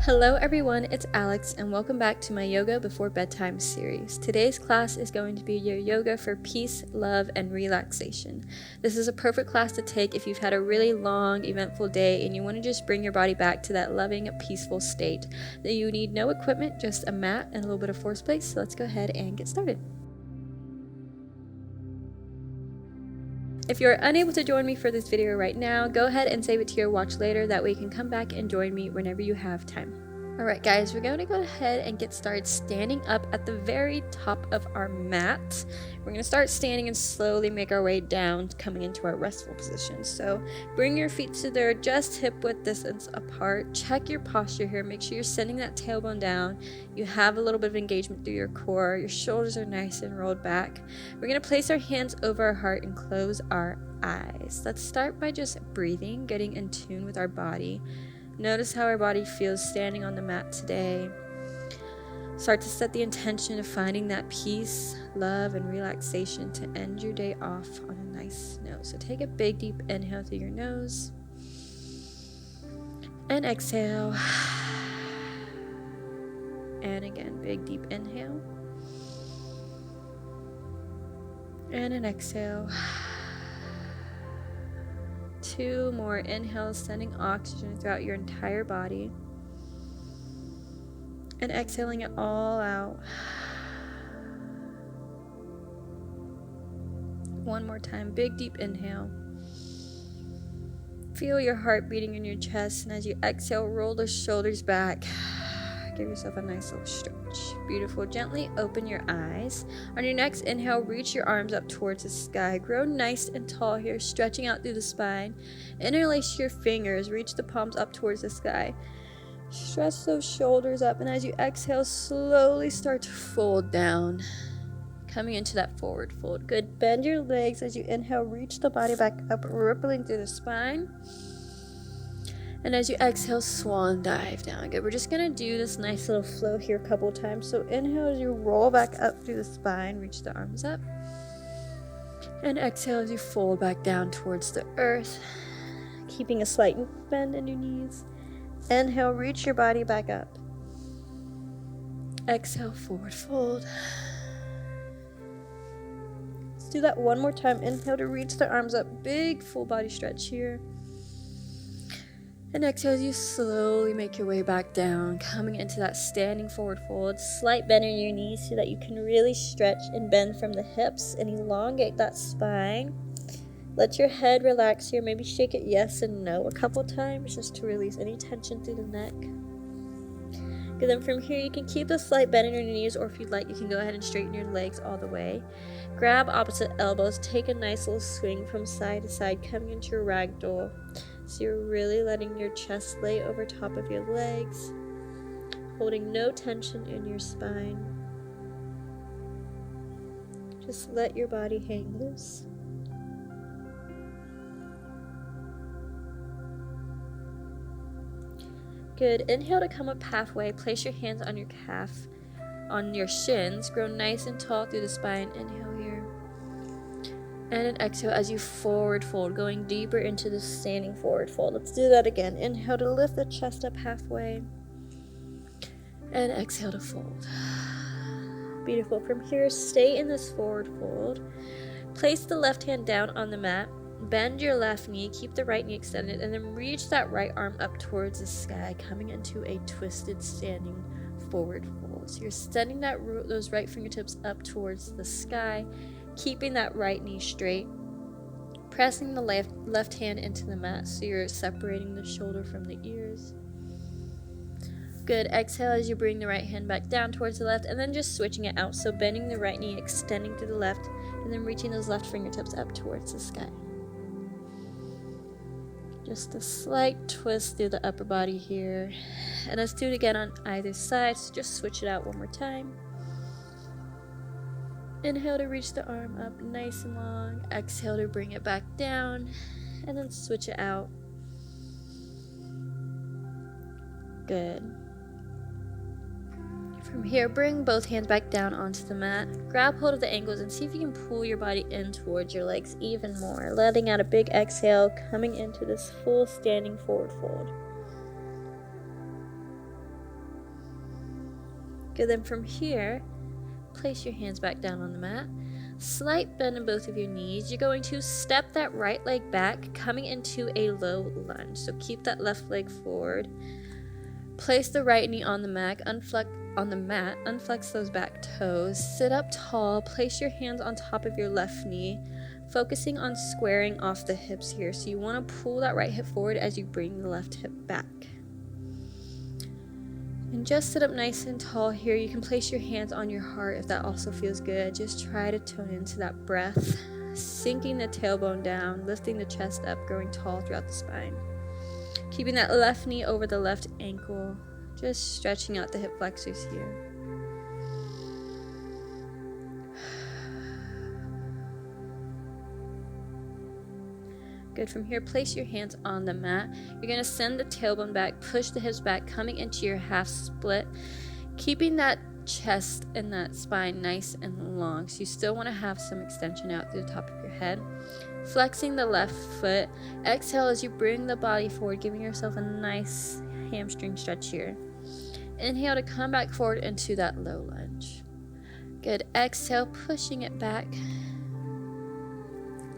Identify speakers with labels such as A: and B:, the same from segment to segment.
A: Hello everyone, it's Alex and welcome back to my Yoga Before Bedtime series. Today's class is going to be your yoga for peace, love, and relaxation. This is a perfect class to take if you've had a really long, eventful day and you want to just bring your body back to that loving, peaceful state. You need no equipment, just a mat and a little bit of force play, so let's go ahead and get started. If you're unable to join me for this video right now, go ahead and save it to your watch later, that way you can come back and join me whenever you have time. Alright guys, we're going to go ahead and get started standing up at the very top of our mat. We're going to start standing and slowly make our way down, coming into our restful position. So bring your feet to their just hip width distance apart. Check your posture here. Make sure you're sending that tailbone down. You have a little bit of engagement through your core. Your shoulders are nice and rolled back. We're going to place our hands over our heart and close our eyes. Let's start by just breathing, getting in tune with our body. Notice how our body feels standing on the mat today. Start to set the intention of finding that peace, love, and relaxation to end your day off on a nice note. So take a big deep inhale through your nose and exhale. And again, big deep inhale and an exhale. 2 more inhales, sending oxygen throughout your entire body. And exhaling it all out. 1 more time, big deep inhale. Feel your heart beating in your chest, and as you exhale, roll the shoulders back. Give yourself a nice little stretch. Beautiful. Gently open your eyes. On your next inhale, reach your arms up towards the sky. Grow nice and tall here, stretching out through the spine. Interlace your fingers. Reach the palms up towards the sky. Stretch those shoulders up, and as you exhale, slowly start to fold down. Coming into that forward fold. Good. Bend your legs as you inhale. Reach the body back up, rippling through the spine. And as you exhale, swan dive down. Good. We're just going to do this nice little flow here a couple times. So inhale as you roll back up through the spine. Reach the arms up. And exhale as you fold back down towards the earth. Keeping a slight bend in your knees. Inhale, reach your body back up. Exhale, forward fold. Let's do that one more time. Inhale to reach the arms up. Big full body stretch here. And exhale as you slowly make your way back down, coming into that standing forward fold. Slight bend in your knees so that you can really stretch and bend from the hips and elongate that spine. Let your head relax here. Maybe shake it yes and no a couple times just to release any tension through the neck. Good. Then from here you can keep the slight bend in your knees, or if you'd like you can go ahead and straighten your legs all the way. Grab opposite elbows. Take a nice little swing from side to side, coming into your ragdoll. So you're really letting your chest lay over top of your legs, holding no tension in your spine. Just let your body hang loose. Good. Inhale to come up halfway. Place your hands on your calf, on your shins. Grow nice and tall through the spine. Inhale here. And an exhale as you forward fold, going deeper into the standing forward fold. Let's do that again. Inhale to lift the chest up halfway. And exhale to fold. Beautiful. From here, stay in this forward fold. Place the left hand down on the mat. Bend your left knee. Keep the right knee extended. And then reach that right arm up towards the sky, coming into a twisted standing forward fold. So you're extending those right fingertips up towards the sky. Keeping that right knee straight, pressing the left hand into the mat so you're separating the shoulder from the ears. Good. Exhale as you bring the right hand back down towards the left, and then just switching it out. So bending the right knee, extending through the left, and then reaching those left fingertips up towards the sky. Just a slight twist through the upper body here. And let's do it again on either side. So just switch it out one more time. Inhale to reach the arm up nice and long. Exhale to bring it back down. And then switch it out. Good. From here, bring both hands back down onto the mat. Grab hold of the ankles and see if you can pull your body in towards your legs even more. Letting out a big exhale, coming into this full standing forward fold. Good, then from here, place your hands back down on the mat. Slight bend in both of your knees. You're going to step that right leg back, coming into a low lunge. So keep that left leg forward. Place the right knee on the mat, unflex those back toes. Sit up tall, place your hands on top of your left knee, focusing on squaring off the hips here. So you want to pull that right hip forward as you bring the left hip back. And just sit up nice and tall here. You can place your hands on your heart if that also feels good. Just try to tune into that breath, sinking the tailbone down, lifting the chest up, growing tall throughout the spine. Keeping that left knee over the left ankle, just stretching out the hip flexors here. Good, from here, place your hands on the mat. You're going to send the tailbone back, push the hips back, coming into your half split, keeping that chest and that spine nice and long. So you still want to have some extension out through the top of your head. Flexing the left foot. Exhale as you bring the body forward, giving yourself a nice hamstring stretch here. Inhale to come back forward into that low lunge. Good. Exhale, pushing it back.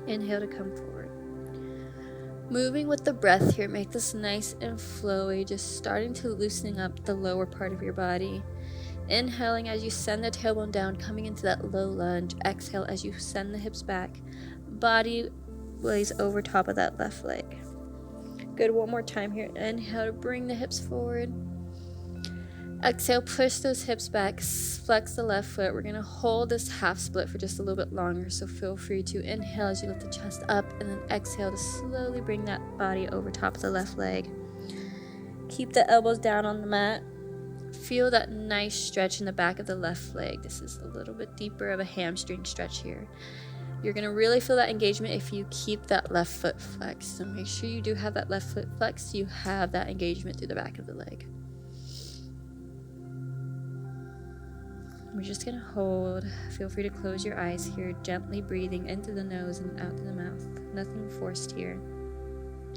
A: Inhale to come forward. Moving with the breath here, make this nice and flowy, just starting to loosening up the lower part of your body. Inhaling as you send the tailbone down, coming into that low lunge. Exhale as you send the hips back. Body lays over top of that left leg. Good, one more time here. Inhale to bring the hips forward. Exhale, push those hips back, flex the left foot. We're going to hold this half split for just a little bit longer, so feel free to inhale as you lift the chest up, and then exhale to slowly bring that body over top of the left leg. Keep the elbows down on the mat. Feel that nice stretch in the back of the left leg. This is a little bit deeper of a hamstring stretch here. You're going to really feel that engagement if you keep that left foot flexed. So make sure you do have that left foot flexed. You have that engagement through the back of the leg. We're just going to hold. Feel free to close your eyes here, gently breathing into the nose and out to the mouth. Nothing forced here.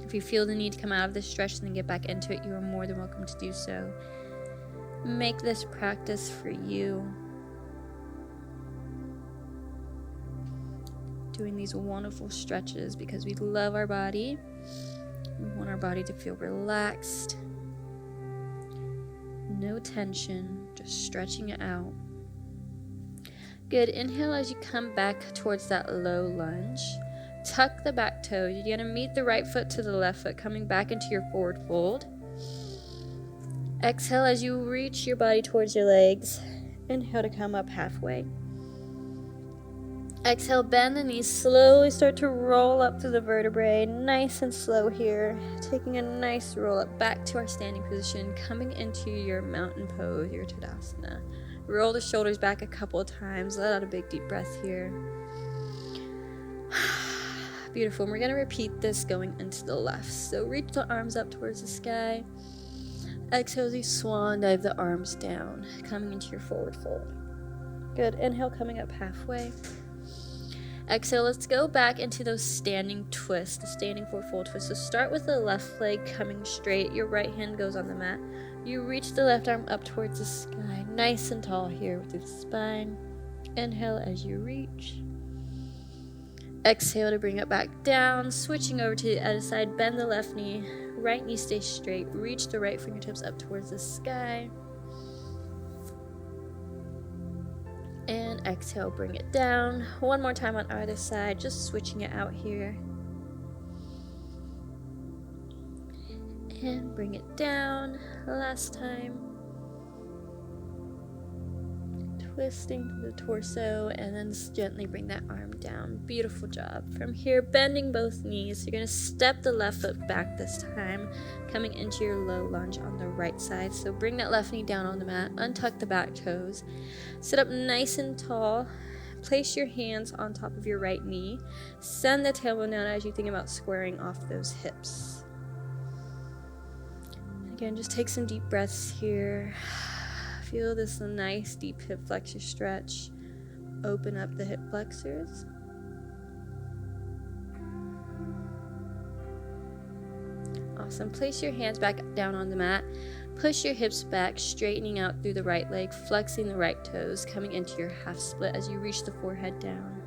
A: If you feel the need to come out of this stretch and then get back into it, you are more than welcome to do so. Make this practice for you. Doing these wonderful stretches because we love our body. We want our body to feel relaxed. No tension, just stretching it out. Good. Inhale as you come back towards that low lunge. Tuck the back toes. You're going to meet the right foot to the left foot, coming back into your forward fold. Exhale as you reach your body towards your legs. Inhale to come up halfway. Exhale, bend the knees, slowly start to roll up through the vertebrae, nice and slow here. Taking a nice roll up back to our standing position, coming into your mountain pose, your Tadasana. Roll the shoulders back a couple of times, let out a big deep breath here. Beautiful, and we're going to repeat this going into the left. So reach the arms up towards the sky. Exhale as you swan dive the arms down, coming into your forward fold. Good, inhale coming up halfway. Exhale, let's go back into those standing twists, the standing forward fold twist. So start with the left leg coming straight. Your right hand goes on the mat. You reach the left arm up towards the sky, nice and tall here through the spine. Inhale as you reach. Exhale to bring it back down, switching over to the other side. Bend the left knee, right knee stays straight. Reach the right fingertips up towards the sky. And exhale, bring it down. One more time on either side, just switching it out here. And bring it down. Last time. Twisting to the torso, and then gently bring that arm down. Beautiful job. From here, bending both knees. You're going to step the left foot back this time, coming into your low lunge on the right side. So bring that left knee down on the mat, untuck the back toes, sit up nice and tall, place your hands on top of your right knee, send the tailbone down as you think about squaring off those hips. Again, just take some deep breaths here. Feel this nice deep hip flexor stretch. Open up the hip flexors. Awesome. Place your hands back down on the mat. Push your hips back, straightening out through the right leg, flexing the right toes, coming into your half split as you reach the forehead down.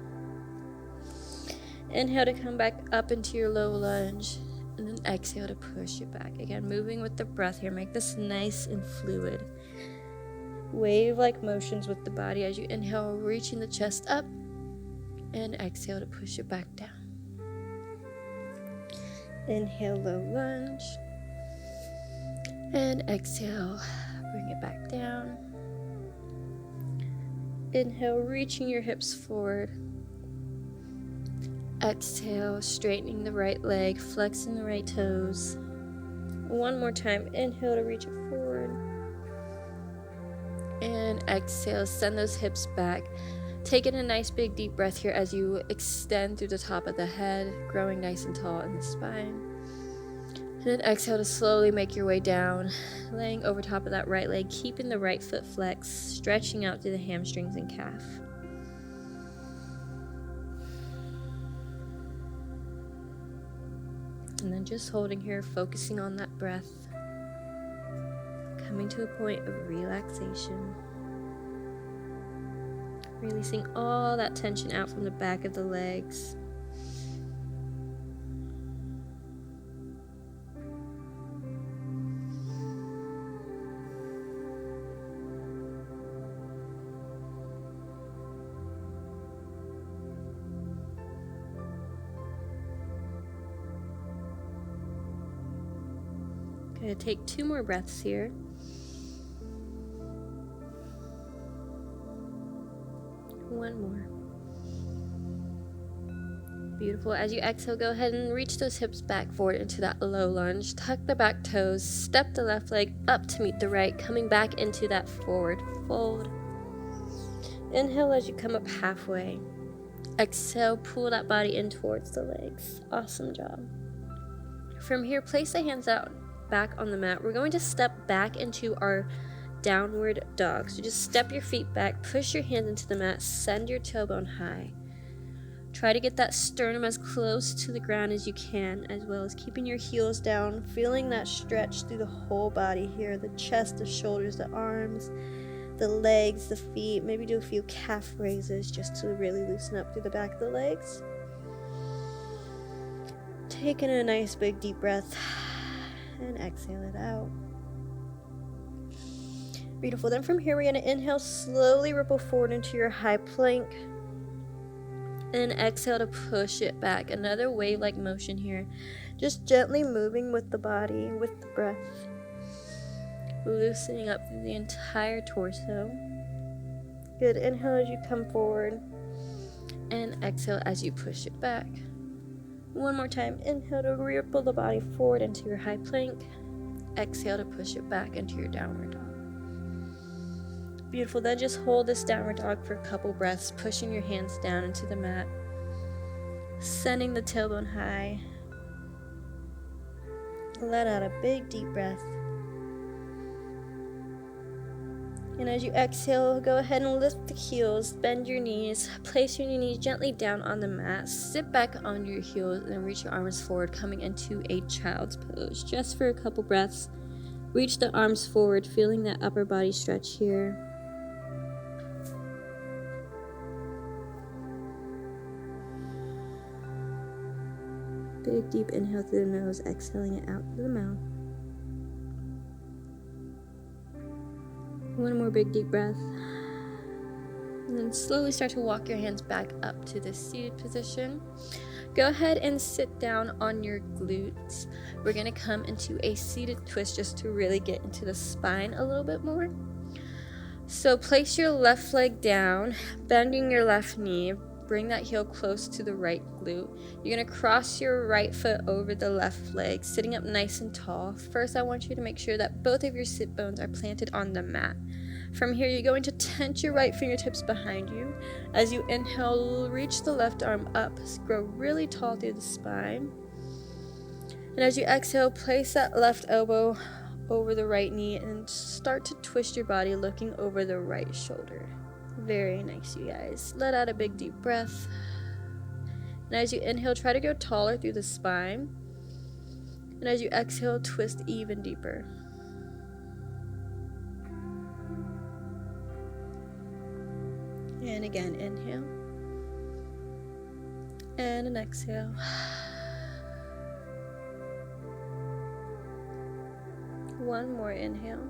A: Inhale to come back up into your low lunge, and then exhale to push it back. Again, moving with the breath here. Make this nice and fluid. Wave-like motions with the body as you inhale, reaching the chest up, and exhale to push it back down. Inhale, low lunge. And exhale, bring it back down. Inhale, reaching your hips forward. Exhale, straightening the right leg, flexing the right toes. One more time, inhale to reach it forward. And exhale, send those hips back. Taking a nice big deep breath here as you extend through the top of the head, growing nice and tall in the spine. And then exhale to slowly make your way down, laying over top of that right leg, keeping the right foot flexed, stretching out through the hamstrings and calf. And then just holding here, focusing on that breath, coming to a point of relaxation. Releasing all that tension out from the back of the legs. Going to take 2 more breaths here. One more. Beautiful. As you exhale, go ahead and reach those hips back forward into that low lunge. Tuck the back toes, step the left leg up to meet the right, coming back into that forward fold. Inhale as you come up halfway. Exhale, pull that body in towards the legs. Awesome job. From here, place the hands out back on the mat. We're going to step back into our downward dog. So just step your feet back, push your hands into the mat, send your tailbone high. Try to get that sternum as close to the ground as you can, as well as keeping your heels down, feeling that stretch through the whole body here, the chest, the shoulders, the arms, the legs, the feet. Maybe do a few calf raises just to really loosen up through the back of the legs. Taking a nice big deep breath and exhale it out. Beautiful. Then from here, we're going to inhale, slowly ripple forward into your high plank. And exhale to push it back. Another wave-like motion here. Just gently moving with the body, with the breath. Loosening up through the entire torso. Good. Inhale as you come forward. And exhale as you push it back. One more time. Inhale to ripple the body forward into your high plank. Exhale to push it back into your downward dog. Beautiful. Then just hold this downward dog for a couple breaths, pushing your hands down into the mat, sending the tailbone high. Let out a big deep breath. And as you exhale, go ahead and lift the heels, bend your knees, place your knees gently down on the mat, sit back on your heels, and then reach your arms forward, coming into a child's pose. Just for a couple breaths, reach the arms forward, feeling that upper body stretch here. Big deep inhale through the nose, exhaling it out through the mouth. One more big deep breath. And then slowly start to walk your hands back up to the seated position. Go ahead and sit down on your glutes. We're going to come into a seated twist just to really get into the spine a little bit more. So place your left leg down, bending your left knee. Bring that heel close to the right glute. You're going to cross your right foot over the left leg, sitting up nice and tall. First, I want you to make sure that both of your sit bones are planted on the mat. From here, you're going to tense your right fingertips behind you. As you inhale, reach the left arm up, grow really tall through the spine. And as you exhale, place that left elbow over the right knee and start to twist your body, looking over the right shoulder. Very nice, you guys. Let out a big deep breath. And as you inhale, try to go taller through the spine. And as you exhale, twist even deeper. And again, inhale. And an exhale. One more inhale.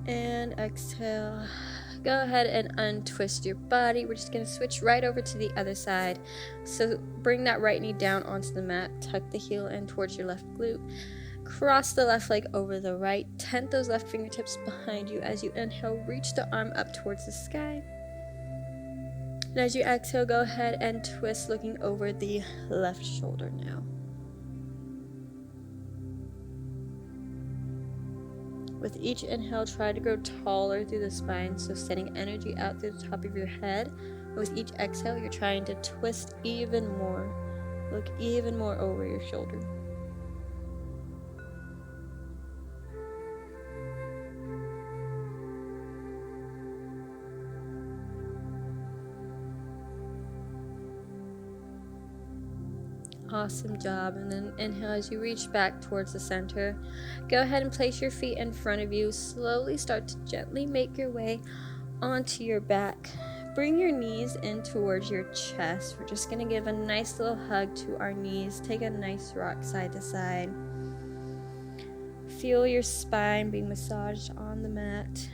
A: And exhale. Go ahead and untwist your body. We're just going to switch right over to the other side. So bring that right knee down onto the mat. Tuck the heel in towards your left glute. Cross the left leg over the right. Tent those left fingertips behind you. As you inhale, reach the arm up towards the sky. And as you exhale, go ahead and twist, looking over the left shoulder now. With each inhale, try to grow taller through the spine, so sending energy out through the top of your head. And with each exhale, you're trying to twist even more. Look even more over your shoulder. Awesome job. And then inhale as you reach back towards the center. Go ahead and place your feet in front of you. Slowly start to gently make your way onto your back. Bring your knees in towards your chest. We're just going to give a nice little hug to our knees. Take a nice rock side to side. Feel your spine being massaged on the mat.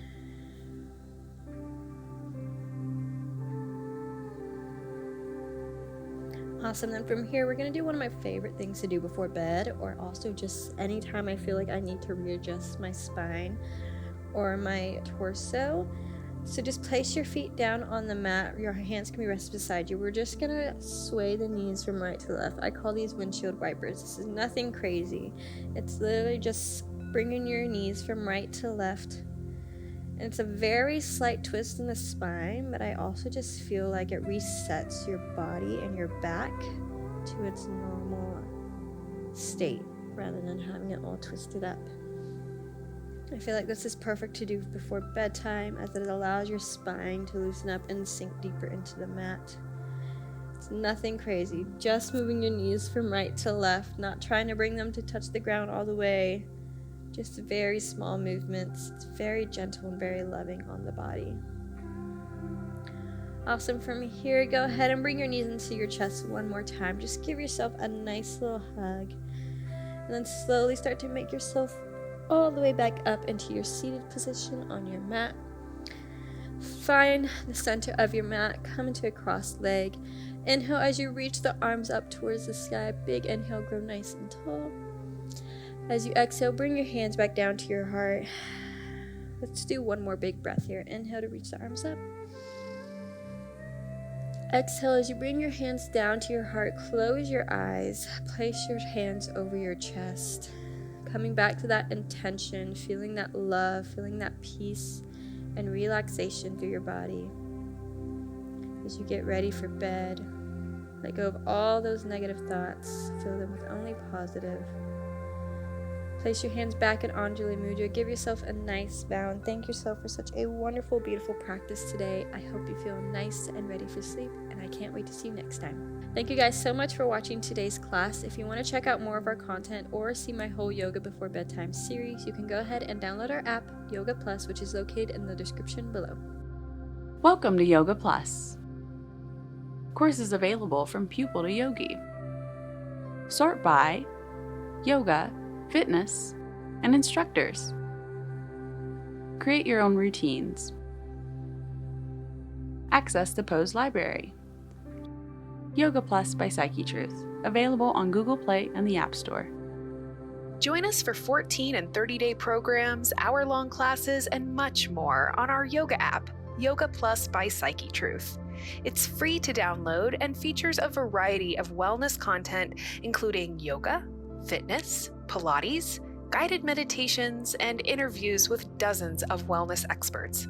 A: Awesome. Then from here, we're going to do one of my favorite things to do before bed, or also just anytime I feel like I need to readjust my spine or my torso. So just place your feet down on the mat. Your hands can be rested beside you. We're just going to sway the knees from right to left. I call these windshield wipers. This is nothing crazy. It's literally just bringing your knees from right to left. And it's a very slight twist in the spine, but I also just feel like it resets your body and your back to its normal state rather than having it all twisted up. I feel like this is perfect to do before bedtime, as it allows your spine to loosen up and sink deeper into the mat. It's nothing crazy, just moving your knees from right to left, not trying to bring them to touch the ground all the way. Just very small movements. It's very gentle and very loving on the body. Awesome. From here, go ahead and bring your knees into your chest one more time. Just give yourself a nice little hug. And then slowly start to make yourself all the way back up into your seated position on your mat. Find the center of your mat. Come into a crossed leg. Inhale as you reach the arms up towards the sky. Big inhale, grow nice and tall. As you exhale, bring your hands back down to your heart. Let's do one more big breath here. Inhale to reach the arms up. Exhale as you bring your hands down to your heart. Close your eyes. Place your hands over your chest. Coming back to that intention, feeling that love, feeling that peace and relaxation through your body. As you get ready for bed, let go of all those negative thoughts. Fill them with only positive. Place your hands back in Anjali Mudra. Give yourself a nice bow and thank yourself for such a wonderful, beautiful practice today. I hope you feel nice and ready for sleep, and I can't wait to see you next time. Thank you guys so much for watching today's class. If you want to check out more of our content or see my whole Yoga Before Bedtime series, you can go ahead and download our app, Yoga Plus, which is located in the description below.
B: Welcome to Yoga Plus. Courses available from pupil to yogi. Sort by yoga, fitness, and instructors. Create your own routines. Access the Pose Library. Yoga Plus by Psyche Truth, available on Google Play and the App Store.
C: Join us for 14 and 30-day programs, hour-long classes, and much more on our yoga app, Yoga Plus by Psyche Truth. It's free to download and features a variety of wellness content, including yoga, fitness, Pilates, guided meditations, and interviews with dozens of wellness experts.